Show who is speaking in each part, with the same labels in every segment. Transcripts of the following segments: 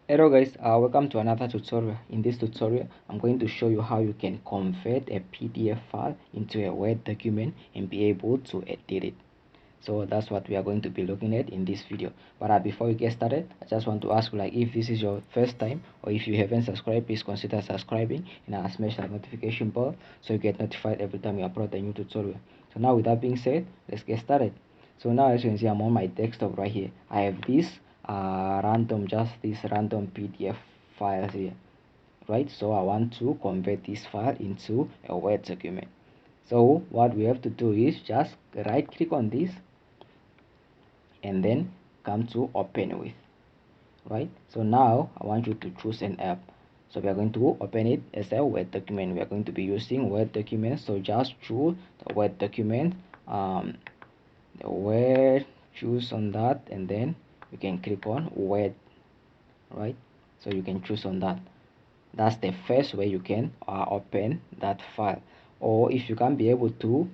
Speaker 1: Hello guys, welcome to another tutorial. In this tutorial I'm going to show you how you can convert a PDF file into a Word document and be able to edit it. So that's what we are going to be looking at in this video. But before we get started, I just want to ask you, like, if this is your first time or if you haven't subscribed, please consider subscribing and smash that notification bell so you get notified every time we upload a new tutorial. So now with that being said, let's get started. So now as you can see, I'm on my desktop right here. I have this these random PDF files here, right? So I want to convert this file into a Word document. So what we have to do is just right click on this and then come to open with, right? So now I want you to choose an app. So we are going to open it as a Word document. We are going to be using Word documents. So just choose the Word document, the Word, choose on that, and then you can click on Word, right? So you can choose on that. That's the first way you can open that file. Or if you can't be able to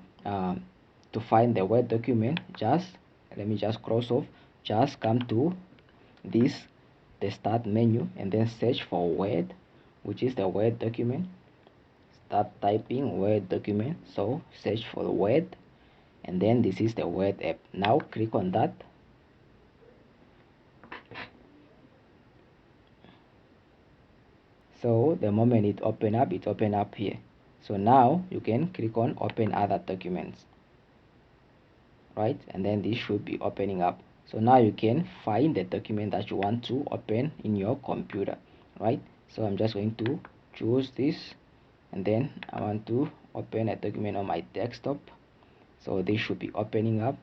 Speaker 1: find the Word document, just let me just cross off, just come to the start menu and then search for Word, which is the Word document. Start typing Word document. So search for the Word, and then this is the Word app. Now click on that. So the moment it open up here. So now you can click on open other documents, right? And then this should be opening up. So now you can find the document that you want to open in your computer, right? So I'm just going to choose this, and then I want to open a document on my desktop. So this should be opening up.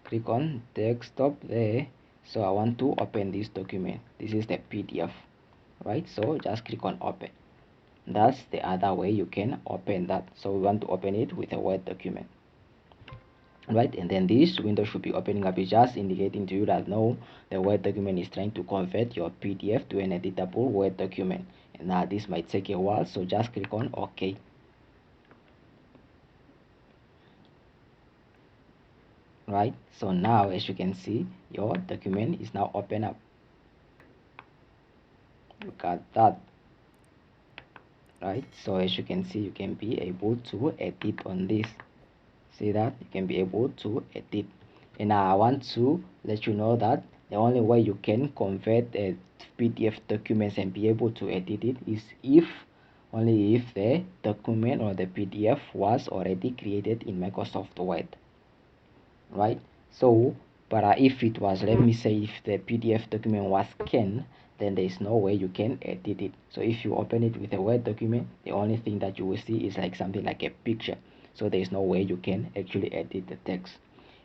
Speaker 1: Click on desktop there. So I want to open this document. This is the PDF, right? So just click on open. That's the other way you can open that. So we want to open it with a Word document, right? And then this window should be opening up. It's just indicating to you that no, the Word document is trying to convert your PDF to an editable Word document. And now this might take a while, so just click on OK. Right, so now as you can see, your document is now open up. Look at that. Right, so as you can see, you can be able to edit on this. See that you can be able to edit. And I want to let you know that the only way you can convert a PDF documents and be able to edit it is only if the document or the PDF was already created in Microsoft Word, right? So but if it was, let me say, if the PDF document was scanned, then there is no way you can edit it. So if you open it with a Word document, the only thing that you will see is like something like a picture. So there is no way you can actually edit the text.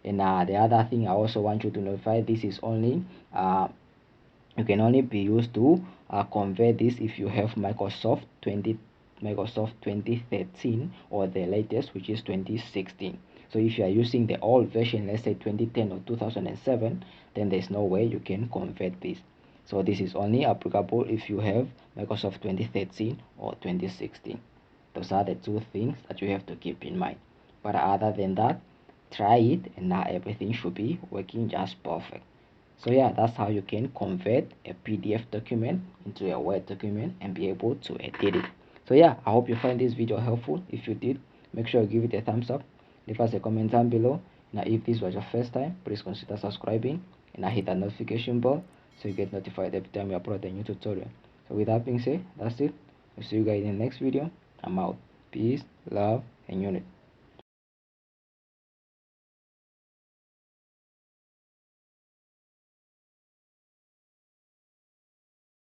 Speaker 1: And the other thing I also want you to notify, this is only you can only be used to convert this if you have Microsoft 2013 or the latest, which is 2016. So if you are using the old version, let's say 2010 or 2007, then there's no way you can convert this. So this is only applicable if you have Microsoft 2013 or 2016. Those are the two things that you have to keep in mind. But other than that, try it and now everything should be working just perfect. So yeah, that's how you can convert a PDF document into a Word document and be able to edit it. So yeah, I hope you find this video helpful. If you did, make sure you give it a thumbs up, leave us a comment down below. Now if this was your first time, please consider subscribing and hit that notification bell so you get notified every time we upload a new tutorial. So with that being said, that's it. I'll see you guys in the next video. I'm out. Peace, love, and unity.